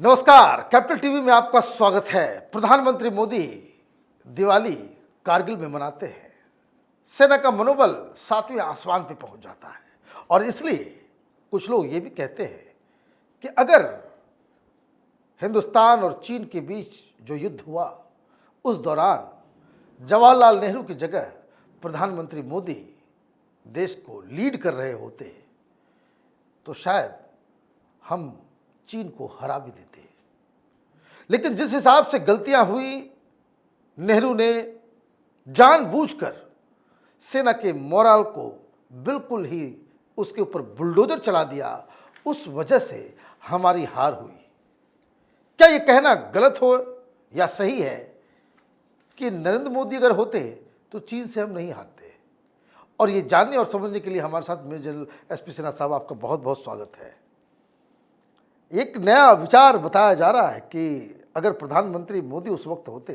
नमस्कार, capital TV में आपका स्वागत है। प्रधानमंत्री मोदी दिवाली कारगिल में मनाते हैं। सेना का मनोबल 7वें आसमान पे पहुंच जाता है और इसलिए कुछ लोग ये भी कहते हैं कि अगर हिंदुस्तान और चीन के बीच जो युद्ध हुआ उस दौरान जवाहरलाल नेहरू की जगह प्रधानमंत्री मोदी देश को लीड कर रहे होते तो शायद हम चीन को हरा भी देते। लेकिन जिस हिसाब से गलतियां हुई, नेहरू ने जानबूझकर सेना के मोरल को बिल्कुल ही उसके ऊपर बुलडोजर चला दिया, उस वजह से हमारी हार हुई। क्या ये कहना गलत हो या सही है कि नरेंद्र मोदी अगर होते तो चीन से हम नहीं हारते? और ये जानने और समझने के लिए हमारे साथ मेजर जनरल एसपी सिन्हा साहब, आपका बहुत बहुत स्वागत है। एक नया विचार बताया जा रहा है कि अगर प्रधानमंत्री मोदी उस वक्त होते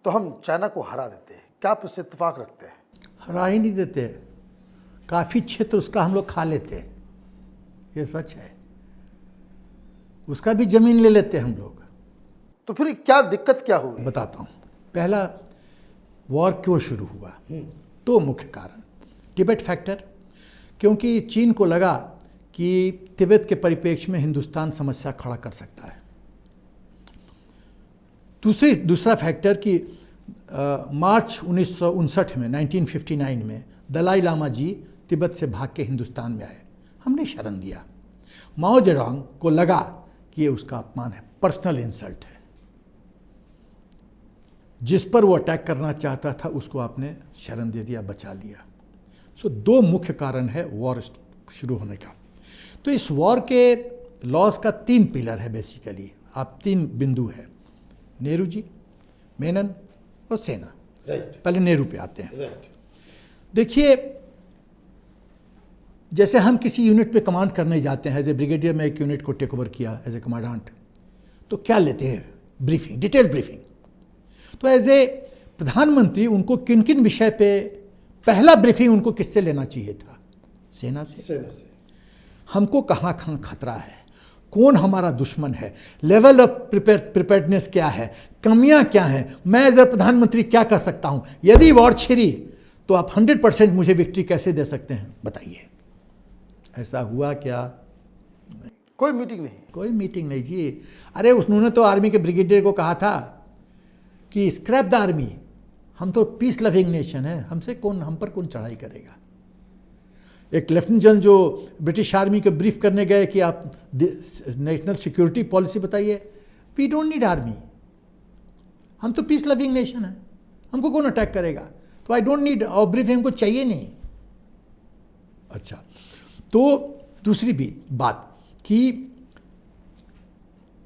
तो हम चाइना को हरा देते। क्या आप इससे इत्तेफाक रखते हैं? हरा ही नहीं देते, काफ़ी क्षेत्र उसका हम लोग खा लेते, ये सच है। उसका भी ज़मीन ले लेते हम लोग। तो फिर क्या दिक्कत क्या हुई? बताता हूँ। पहला, वॉर क्यों शुरू हुआ? दो मुख्य कारण। तिब्बत फैक्टर, क्योंकि चीन को लगा कि तिब्बत के परिप्रेक्ष्य में हिंदुस्तान समस्या खड़ा कर सकता है। दूसरा फैक्टर कि मार्च 1959 में 1959 में दलाई लामा जी तिब्बत से भाग के हिंदुस्तान में आए, हमने शरण दिया। माओ जेडोंग को लगा कि ये उसका अपमान है, पर्सनल इंसल्ट है। जिस पर वो अटैक करना चाहता था उसको आपने शरण दे दिया, बचा लिया। सो दो मुख्य कारण है वॉर शुरू होने का। तो इस वॉर के लॉस का 3 पिलर है बेसिकली। आप 3 बिंदु है, नेहरू जी, मेनन और सेना। पहले नेहरू पे आते हैं। देखिए, जैसे हम किसी यूनिट पे कमांड करने जाते हैं, एज ए ब्रिगेडियर में एक यूनिट को टेक ओवर किया एज ए कमांडेंट, तो क्या लेते हैं? Briefing, detail briefing. तो एज ए प्रधानमंत्री उनको किन किन विषय पे पहला ब्रीफिंग उनको किससे लेना चाहिए था? सेना से। हमको कहाँ कहाँ खतरा है, कौन हमारा दुश्मन है, लेवल ऑफ प्रिपेयर्डनेस क्या है, कमियां क्या हैं, मैं एज ए प्रधानमंत्री क्या कर सकता हूं, यदि वॉर छिड़ी तो आप 100% मुझे विक्ट्री कैसे दे सकते हैं, बताइए। ऐसा हुआ क्या? कोई मीटिंग नहीं। कोई मीटिंग नहीं जी। अरे उन्होंने तो आर्मी के ब्रिगेडियर को कहा था कि स्क्रैप द आर्मी, हम तो पीस लविंग नेशन है, हम पर कौन चढ़ाई करेगा। एक लेफ्टिनेंट जनरल जो ब्रिटिश आर्मी को ब्रीफ करने गए कि आप नेशनल सिक्योरिटी पॉलिसी बताइए, वी डोंट नीड आर्मी, हम तो पीस लविंग नेशन है, हमको कौन अटैक करेगा, तो आई डोंट नीड और ब्रीफ, हमको चाहिए नहीं। अच्छा, तो दूसरी भी बात कि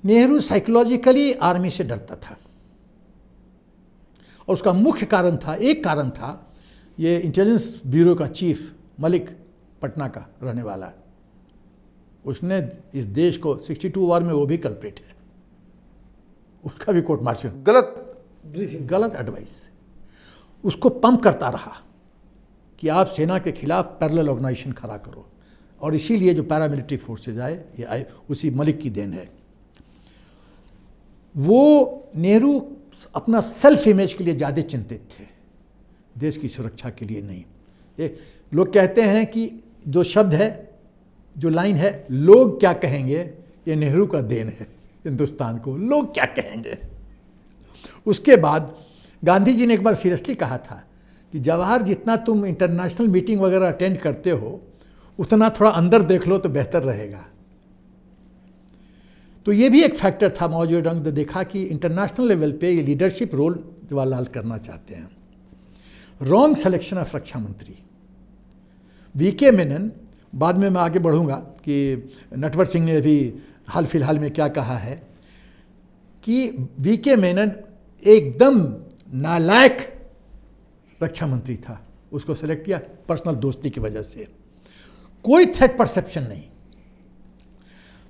नेहरू साइकोलॉजिकली आर्मी से डरता था और उसका मुख्य कारण था, एक कारण था, ये इंटेलिजेंस ब्यूरो का चीफ मलिक, पटना का रहने वाला, उसने इस देश को 62 वॉर में, वो भी कल्प्रिट है, उसका भी कोर्ट मार्शल, गलत एडवाइस, उसको पंप करता रहा कि आप सेना के खिलाफ पैरेलल ऑर्गेनाइजेशन खड़ा करो, और इसीलिए जो पैरामिलिट्री फोर्सेज आए, ये आए उसी मलिक की देन है। वो नेहरू अपना सेल्फ इमेज के लिए ज़्यादा चिंतित थे, देश की सुरक्षा के लिए नहीं। ये लोग कहते हैं कि जो शब्द है, जो लाइन है, लोग क्या कहेंगे, ये नेहरू का देन है हिंदुस्तान को, लोग क्या कहेंगे। उसके बाद गांधी जी ने एक बार सीरियसली कहा था कि जवाहर, जितना तुम इंटरनेशनल मीटिंग वगैरह अटेंड करते हो उतना थोड़ा अंदर देख लो तो बेहतर रहेगा। तो ये भी एक फैक्टर था। माओ जेडोंग ने देखा कि इंटरनेशनल लेवल पे ये लीडरशिप रोल जवाहरलाल करना चाहते हैं। रॉन्ग सिलेक्शन ऑफ रक्षा मंत्री, वीके मेनन, बाद में मैं आगे बढ़ूंगा कि नटवर सिंह ने अभी हाल फिलहाल में क्या कहा है कि वीके मेनन एकदम नालायक रक्षा मंत्री था, उसको सेलेक्ट किया पर्सनल दोस्ती की वजह से, कोई थ्रेट परसेप्शन नहीं।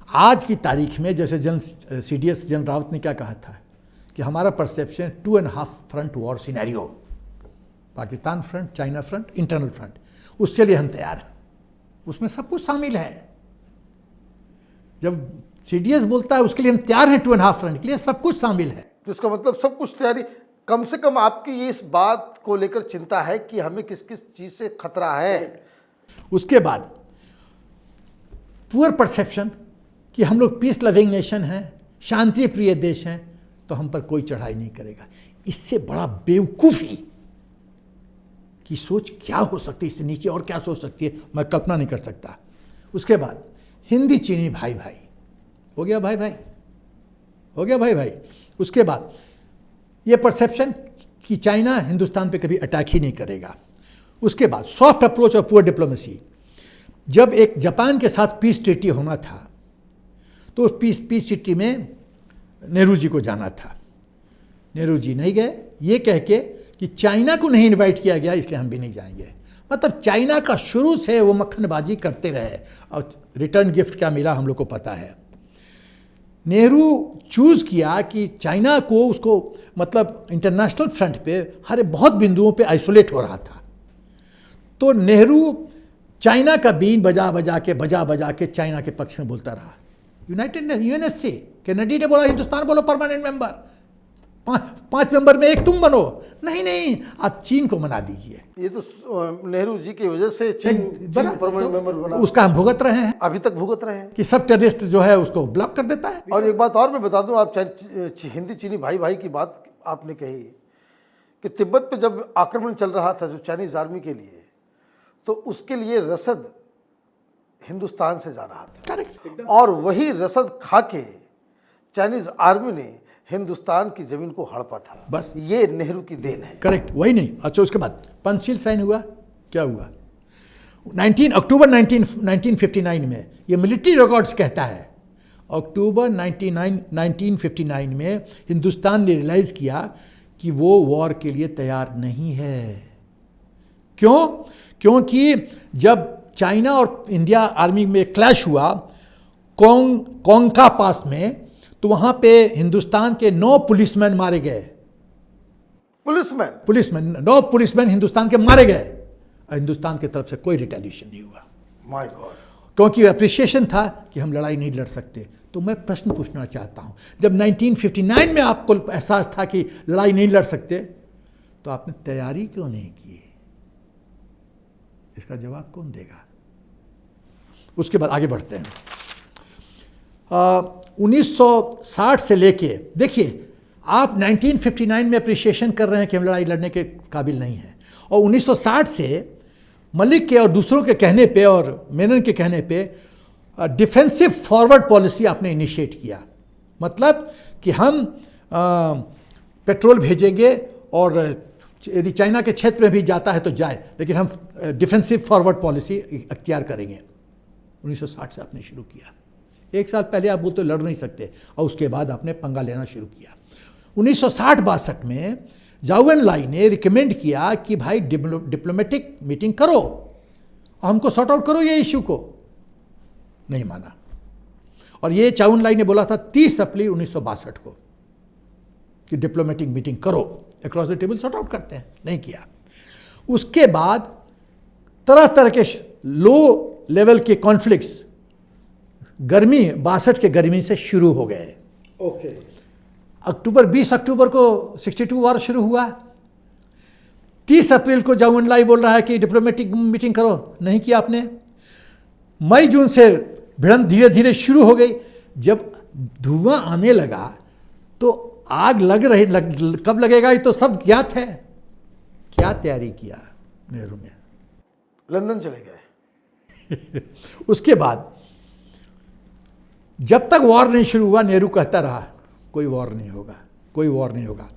आज की तारीख में जैसे CDS जनरल रावत ने क्या कहा था कि हमारा perception 2.5 front war scenario, Pakistan front, China front, internal front, उसके लिए हम तैयार हैं। उसमें सब कुछ शामिल है। जब CDS बोलता है उसके लिए हम तैयार हैं 2.5 फ्रंट के लिए, सब कुछ शामिल है। तो इसका मतलब सब कुछ तैयारी, कम से कम आपकी ये इस बात को लेकर चिंता है कि हमें किस किस चीज़ से खतरा है। उसके बाद पुअर परसेप्शन कि हम लोग पीस लविंग नेशन हैं, शांति प्रिय देश हैं, तो हम पर कोई चढ़ाई नहीं करेगा। इससे बड़ा बेवकूफ़ी की सोच क्या हो सकती है, इससे नीचे और क्या सोच सकती है, मैं कल्पना नहीं कर सकता। उसके बाद हिंदी चीनी भाई भाई हो गया, भाई भाई हो गया, भाई भाई। उसके बाद ये परसेप्शन कि चाइना हिंदुस्तान पे कभी अटैक ही नहीं करेगा। उसके बाद सॉफ्ट अप्रोच और पुअर डिप्लोमेसी। जब एक जापान के साथ पीस ट्रीटी होना था तो उस पीस ट्रीटी में नेहरू जी को जाना था, नेहरू जी नहीं गए, ये कह के कि चाइना को नहीं इनवाइट किया गया इसलिए हम भी नहीं जाएंगे। मतलब चाइना का शुरू से वो मक्खनबाजी करते रहे और रिटर्न गिफ्ट क्या मिला हम लोग को पता है। नेहरू चूज़ किया कि चाइना को उसको मतलब इंटरनेशनल फ्रंट पे हर बहुत बिंदुओं पे आइसोलेट हो रहा था, तो नेहरू चाइना का बीन बजा बजा के चाइना के पक्ष में बोलता रहा। यूनाइटेड UNSC कैनेडी ने बोला हिंदुस्तान बोलो परमानेंट मेंबर, 5 मेंबर में एक तुम बनो, नहीं आप चीन को मना दीजिए। ये तो नेहरू जी की वजह से चीन परमानेंट मेंबर बना, उसका हम भुगत रहे हैं, अभी तक भुगत रहे हैं कि सब टेररिस्ट जो है उसको ब्लॉक कर देता है। और एक बात और मैं बता दूं, आप हिंदी चीनी भाई भाई की बात आपने कही कि तिब्बत पे जब आक्रमण चल रहा था जो चाइनीज आर्मी के लिए, तो उसके लिए रसद हिंदुस्तान से जा रहा था। करेक्ट। और वही रसद खा के चाइनीज आर्मी ने हिंदुस्तान की जमीन को हड़पा था। बस ये नेहरू की देन है। करेक्ट, वही नहीं। अच्छा, उसके बाद पंचशील साइन हुआ, क्या हुआ 19 अक्टूबर 1959 में, ये मिलिट्री रिकॉर्ड्स कहता है, अक्टूबर 1959 में हिंदुस्तान ने रियलाइज़ किया कि वो वॉर के लिए तैयार नहीं है। क्यों? क्योंकि जब चाइना और इंडिया आर्मी में क्लैश हुआ कोंका पास में, तो वहाँ पे हिंदुस्तान के 9 पुलिसमैन मारे गए। पुलिसमैन 9 पुलिसमैन हिंदुस्तान के मारे गए, और हिंदुस्तान की तरफ से कोई रिटेलिएशन नहीं हुआ। My God. क्योंकि अप्रिसिएशन था कि हम लड़ाई नहीं लड़ सकते। तो मैं प्रश्न पूछना चाहता हूँ, जब 1959 में आपको एहसास था कि लड़ाई नहीं लड़ सकते, तो आपने तैयारी क्यों नहीं की? इसका जवाब कौन देगा? उसके बाद आगे बढ़ते हैं। 1960 से लेके देखिए, आप 1959 में अप्रिशिएशन कर रहे हैं कि हम लड़ाई लड़ने के काबिल नहीं हैं, और 1960 से मलिक के और दूसरों के कहने पे और मेनन के कहने पे डिफेंसिव फॉरवर्ड पॉलिसी आपने इनिशिएट किया। मतलब कि हम पेट्रोल भेजेंगे और यदि चाइना के क्षेत्र में भी जाता है तो जाए, लेकिन हम डिफेंसिव फॉरवर्ड पॉलिसी अख्तियार करेंगे। 1960 से आपने शुरू किया। 1 साल पहले आप बोलते लड़ नहीं सकते, और उसके बाद आपने पंगा लेना शुरू किया। 1960-62 में जाओ एन लाई ने रिकमेंड किया कि भाई डिप्लोमेटिक मीटिंग करो और हमको सॉर्ट आउट करो ये इश्यू को। नहीं माना, और ये चाउ एन लाई ने बोला था 30 अप्रैल 1962 को कि डिप्लोमेटिक मीटिंग करो, across the table sort out करते हैं। नहीं किया। उसके बाद तरह तरह के लो लेवल के कॉन्फ्लिक्ट्स गर्मी 62 के गर्मी से शुरू हो गए। ओके। 20 अक्टूबर को 62 वॉर शुरू हुआ। 30 अप्रैल को जाओ एन लाई बोल रहा है कि डिप्लोमेटिक मीटिंग करो, नहीं किया आपने। मई जून से भिड़ंत धीरे धीरे शुरू हो गई। जब धुआं आने लगा तो आग कब लगेगा ये तो सब ज्ञात है। क्या तैयारी किया नेहरू ने? लंदन चले गए। उसके बाद जब तक वॉर नहीं शुरू हुआ, नेहरू कहता रहा कोई वॉर नहीं होगा, कोई वॉर नहीं होगा।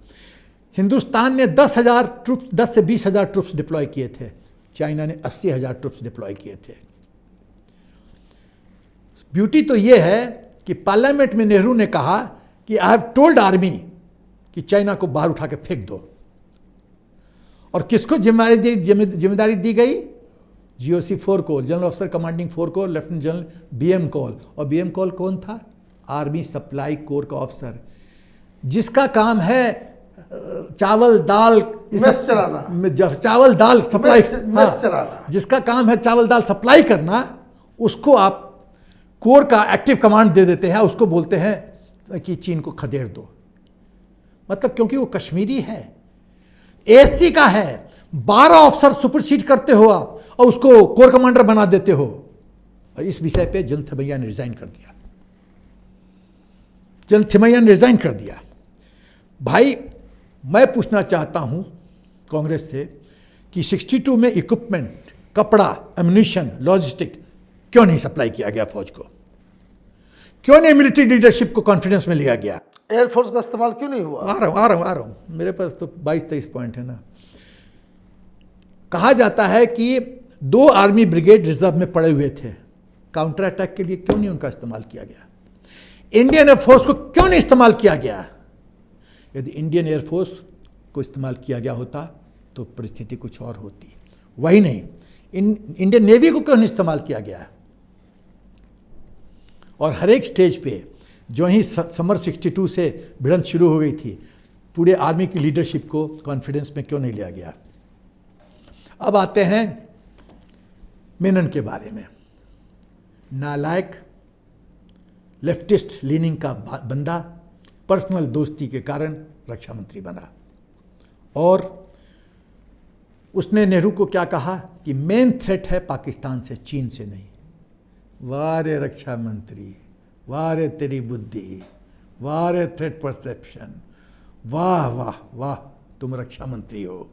हिंदुस्तान ने 10,000 ट्रूप्स, 10 से 20,000 ट्रूप्स डिप्लॉय किए थे, चाइना ने 80,000 ट्रूप्स डिप्लॉय किए थे। ब्यूटी तो ये है कि पार्लियामेंट में नेहरू ने कहा कि आई हैव टोल्ड आर्मी कि चाइना को बाहर उठा के फेंक दो। और किसको जिम्मेदारी दी गई? GOC 4 core, general officer commanding 4 core, lieutenant general BM call. और BM कॉल कौन था? आर्मी सप्लाई कोर का ऑफिसर, जिसका काम है चावल दाल चलाना, चावल दाल सप्लाई, चलाना, जिसका काम है चावल दाल सप्लाई करना, उसको आप कोर का एक्टिव कमांड दे देते हैं, उसको बोलते हैं कि चीन को खदेड़ दो। मतलब क्योंकि वो कश्मीरी है, एएससी का है, 12 ऑफिसर सुपरसीड करते हो आप और उसको कोर कमांडर बना देते हो। और इस विषय पे जनरल थिमैय्या ने रिजाइन कर दिया। जनरल थिमैय्या ने रिजाइन कर दिया। भाई मैं पूछना चाहता हूं कांग्रेस से कि 62 में इक्विपमेंट, कपड़ा, एम्युनिशन, लॉजिस्टिक क्यों नहीं सप्लाई किया गया फौज को? क्यों नहीं मिलिट्री लीडरशिप को कॉन्फिडेंस में लिया गया? एयरफोर्स का इस्तेमाल क्यों नहीं हुआ? आ रहा हूं, मेरे पास तो 22-23 पॉइंट है ना। कहा जाता है कि 2 आर्मी ब्रिगेड रिजर्व में पड़े हुए थे, काउंटर अटैक के लिए क्यों नहीं उनका इस्तेमाल किया गया? इंडियन एयरफोर्स को क्यों नहीं इस्तेमाल किया गया? यदि इंडियन एयरफोर्स को इस्तेमाल किया गया होता तो परिस्थिति कुछ और होती। वही नहीं, इंडियन नेवी को क्यों नहीं इस्तेमाल किया गया? और हर एक स्टेज पे जो ही समर 62 से भिड़ंत शुरू हो गई थी, पूरे आर्मी की लीडरशिप को कॉन्फिडेंस में क्यों नहीं लिया गया? अब आते हैं मेनन के बारे में। नालायक, लेफ्टिस्ट लीनिंग का बंदा, पर्सनल दोस्ती के कारण रक्षा मंत्री बना और उसने नेहरू को क्या कहा कि मेन थ्रेट है पाकिस्तान से, चीन से नहीं। वाह रे रक्षा मंत्री, वाह रे तेरी बुद्धि, वाह रे थ्रेट परसेप्शन, वाह वाह वाह, तुम रक्षा मंत्री हो।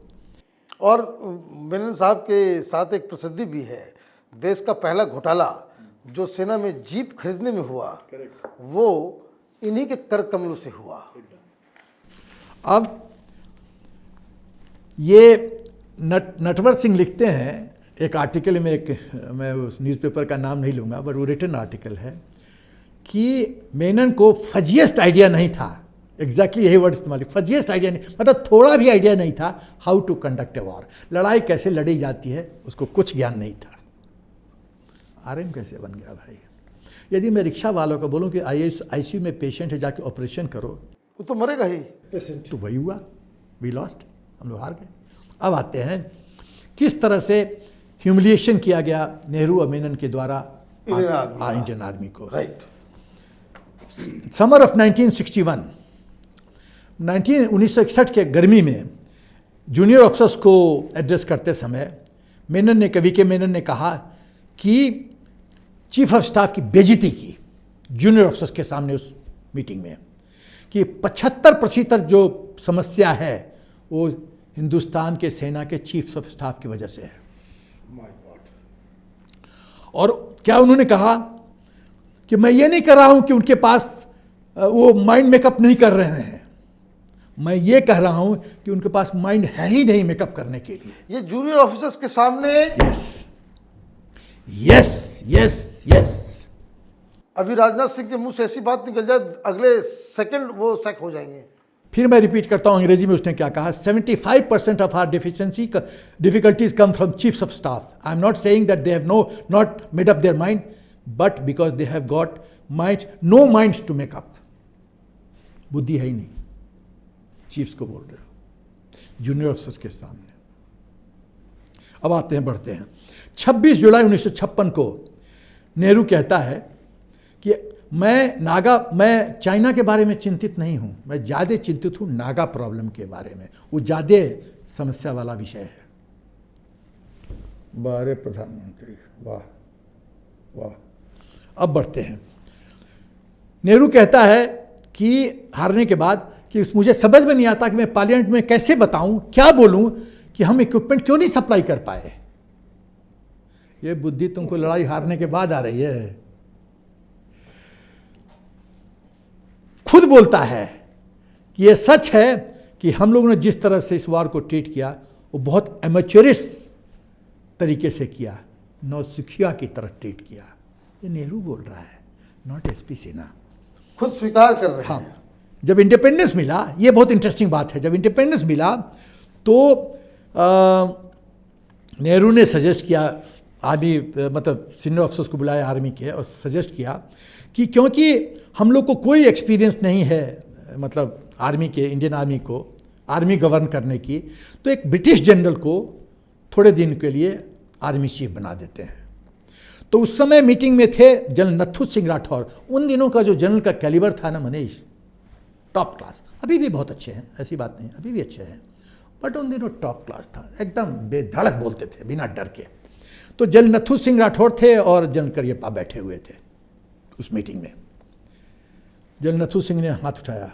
और मेनन साहब के साथ एक प्रसिद्धि भी है, देश का पहला घोटाला जो सेना में जीप खरीदने में हुआ, वो इन्हीं के कर कमलों से हुआ। अब ये नटवर सिंह लिखते हैं एक आर्टिकल में, मैं उस न्यूज़पेपर का नाम नहीं लूँगा, पर वो रिटन आर्टिकल है कि मेनन को फजिएस्ट आइडिया नहीं था, एग्जैक्टली यही वर्ड इस्तेमाल, फजिएस्ट आइडिया नहीं, मतलब थोड़ा भी आइडिया नहीं था how to conduct a war, लड़ाई कैसे लड़ी जाती है, उसको कुछ ज्ञान नहीं था। आरएम कैसे बन गया भाई? यदि मैं रिक्शा वालों को बोलूँ कि आईसीयू में पेशेंट है, जाके ऑपरेशन करो, वो तो मरेगा ही। तो वही हुआ, वी लॉस्ट, हम लोग हार गए। अब आते हैं किस तरह से ह्यूमिलिएशन किया गया नेहरू और मेनन के द्वारा इंडियन आर्मी को। राइट। समर ऑफ 1961 के गर्मी में जूनियर ऑफिसर्स को एड्रेस करते समय मेनन ने कहा कि चीफ ऑफ स्टाफ की बेइज्जती की जूनियर ऑफिसर्स के सामने उस मीटिंग में कि 75% जो समस्या है वो हिंदुस्तान के सेना के चीफ ऑफ स्टाफ की वजह से है। My God. और क्या उन्होंने कहा कि मैं ये नहीं कर रहा हूं कि उनके पास वो माइंड मेकअप नहीं कर रहे हैं, मैं ये कह रहा हूं कि उनके पास माइंड है ही नहीं मेकअप करने के लिए। ये जूनियर ऑफिसर्स के सामने। यस। अभी राजनाथ सिंह के मुंह से ऐसी बात निकल जाए, अगले सेकंड वो सैक हो जाएंगे। फिर मैं रिपीट करता हूं अंग्रेजी में उसने क्या कहा, 75% of our difficulties come from chiefs of staff. I am not saying that they have not made up their mind, but because they have got no minds to make up. बुद्धि है ही नहीं, चीफ्स को बोल रहे हो, junior officers के सामने। अब आते हैं, बढ़ते हैं। 26 जुलाई 1956 को नेहरू कहता है कि मैं चाइना के बारे में चिंतित नहीं हूं, मैं ज़्यादा चिंतित हूं नागा प्रॉब्लम के बारे में, वो ज़्यादा समस्या वाला विषय है। बारे प्रधानमंत्री, वाह वाह। अब बढ़ते हैं। नेहरू कहता है कि हारने के बाद कि मुझे समझ में नहीं आता कि मैं पार्लियामेंट में कैसे बताऊं, क्या बोलूं कि हम इक्विपमेंट क्यों नहीं सप्लाई कर पाए। ये बुद्धि तुमको लड़ाई हारने के बाद आ रही है। खुद बोलता है कि ये सच है कि हम लोगों ने जिस तरह से इस वार को ट्रीट किया वो बहुत एमेच्योरिश तरीके से किया, नौसिखिया की तरह ट्रीट किया। ये नेहरू बोल रहा है, नॉट एसपी सिन्हा। खुद स्वीकार कर रहे हैं। हाँ, जब इंडिपेंडेंस मिला, ये बहुत इंटरेस्टिंग बात है, जब इंडिपेंडेंस मिला तो नेहरू ने सजेस्ट किया, आर्मी मतलब सीनियर ऑफिसर्स को बुलाया आर्मी के और सजेस्ट किया कि क्योंकि हम लोग को कोई एक्सपीरियंस नहीं है, मतलब आर्मी के, इंडियन आर्मी को आर्मी गवर्न करने की, तो एक ब्रिटिश जनरल को थोड़े दिन के लिए आर्मी चीफ बना देते हैं। तो उस समय मीटिंग में थे जनरल नथु सिंह राठौर। उन दिनों का जो जनरल का कैलिबर था ना मनीष, टॉप क्लास। अभी भी बहुत अच्छे हैं, ऐसी बात नहीं, अभी भी अच्छे हैं, बट उन दिनों टॉप क्लास था, एकदम बेधड़क बोलते थे बिना डर के। तो जनरल नथु सिंह राठौर थे और जनरल करियप्पा बैठे हुए थे उस मीटिंग में। जनरल नथु सिंह ने हाथ उठाया,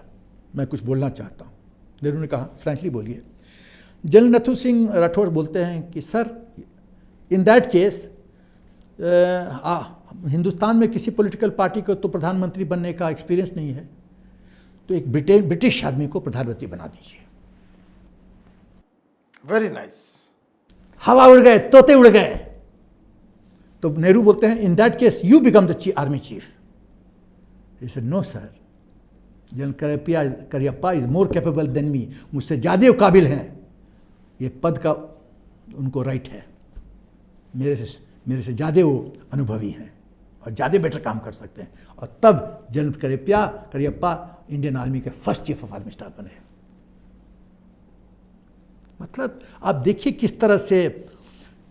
मैं कुछ बोलना चाहता हूँ। नेहरू ने कहा फ्रैंकली बोलिए। जनरल नथु सिंह राठौर बोलते हैं कि sir, in that case Hindustan में किसी पॉलिटिकल पार्टी को तो प्रधानमंत्री बनने का एक्सपीरियंस नहीं है, तो एक ब्रिटिश आदमी को प्रधानमंत्री बना दीजिए। Very nice. हवा उड़ गए, तोते उड़ गए। तो नेहरू बोलते हैं in that case you become the army chief. He said no sir, general Cariappa is more capable than me, मुझसे ज़्यादा काबिल हैं, ये पद का उनको राइट है, मेरे से ज़्यादा वो अनुभवी हैं और ज़्यादा बेटर काम कर सकते हैं। और तब जनरल करियप्पा इंडियन आर्मी के first chief of army staff बने। मतलब आप देखिए किस तरह से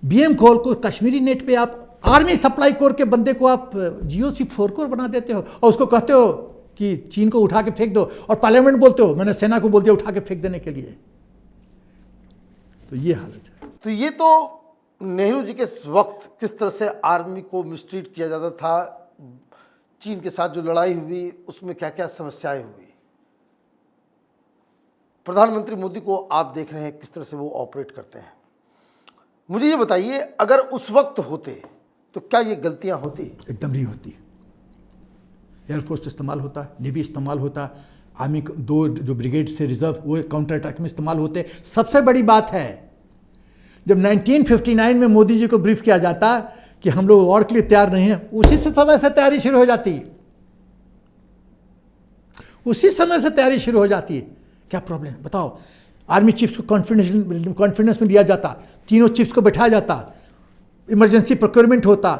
बीएम कॉल को कश्मीरी नेट पे आप आर्मी सप्लाई कोर के बंदे को आप जीओसी 4 कोर बना देते हो और उसको कहते हो कि चीन को उठा के फेंक दो, और पार्लियामेंट बोलते हो मैंने सेना को बोल दिया उठा के फेंक देने के लिए। तो ये हालत है। तो ये तो नेहरू जी के वक्त किस तरह से आर्मी को मिसट्रीट किया जाता था, चीन के साथ जो लड़ाई हुई उसमें क्या क्या समस्याएं हुई। प्रधानमंत्री मोदी को आप देख रहे हैं किस तरह से वो ऑपरेट करते हैं। मुझे ये बताइए, अगर उस वक्त होते तो क्या ये गलतियां होती? एकदम नहीं होती। एयरफोर्स इस्तेमाल होता, नेवी इस्तेमाल होता, आर्मी 2 जो ब्रिगेड से रिजर्व वो काउंटर अटैक में इस्तेमाल होते। सबसे बड़ी बात है जब 1959 में मोदी जी को ब्रीफ किया जाता कि हम लोग वॉर के लिए तैयार नहीं हैं, उसी से समय से तैयारी शुरू हो जाती, उसी समय से तैयारी शुरू हो जाती है। क्या प्रॉब्लम है बताओ? आर्मी चीफ्स को कॉन्फिडेंस में लिया जाता, तीनों चीफ्स को बैठाया जाता, इमरजेंसी प्रोक्योरमेंट होता,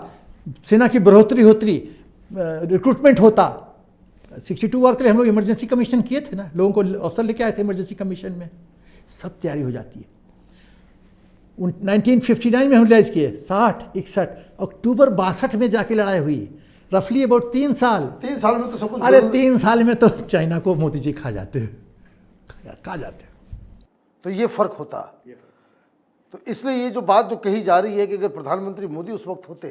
सेना की बढ़ोतरी होती, रिक्रूटमेंट होता। 62 वॉर के लिए हम लोग इमरजेंसी कमीशन किए थे ना, लोगों को अफसर लेके आए थे इमरजेंसी कमीशन में, सब तैयारी हो जाती है। 1959 में हम रिलाइज किए, 60-61 अक्टूबर 62 में जाके लड़ाई हुई, रफली अबाउट 3 साल। 3 साल में तो सब कुछ। अरे 3 साल में तो चाइना को मोदी जी खा जाते हैं, खा जाते हैं। तो ये फर्क होता। तो इसलिए ये जो बात जो कही जा रही है कि अगर प्रधानमंत्री मोदी उस वक्त होते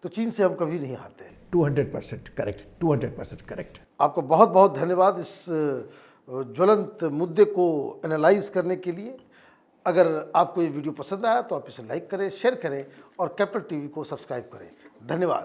तो चीन से हम कभी नहीं हारते। 200% करेक्ट, 200% करेक्ट। आपको बहुत बहुत धन्यवाद इस ज्वलंत मुद्दे को एनालाइज करने के लिए। अगर आपको ये वीडियो पसंद आया तो आप इसे लाइक करें, शेयर करें और कैपिटल टीवी को सब्सक्राइब करें। धन्यवाद।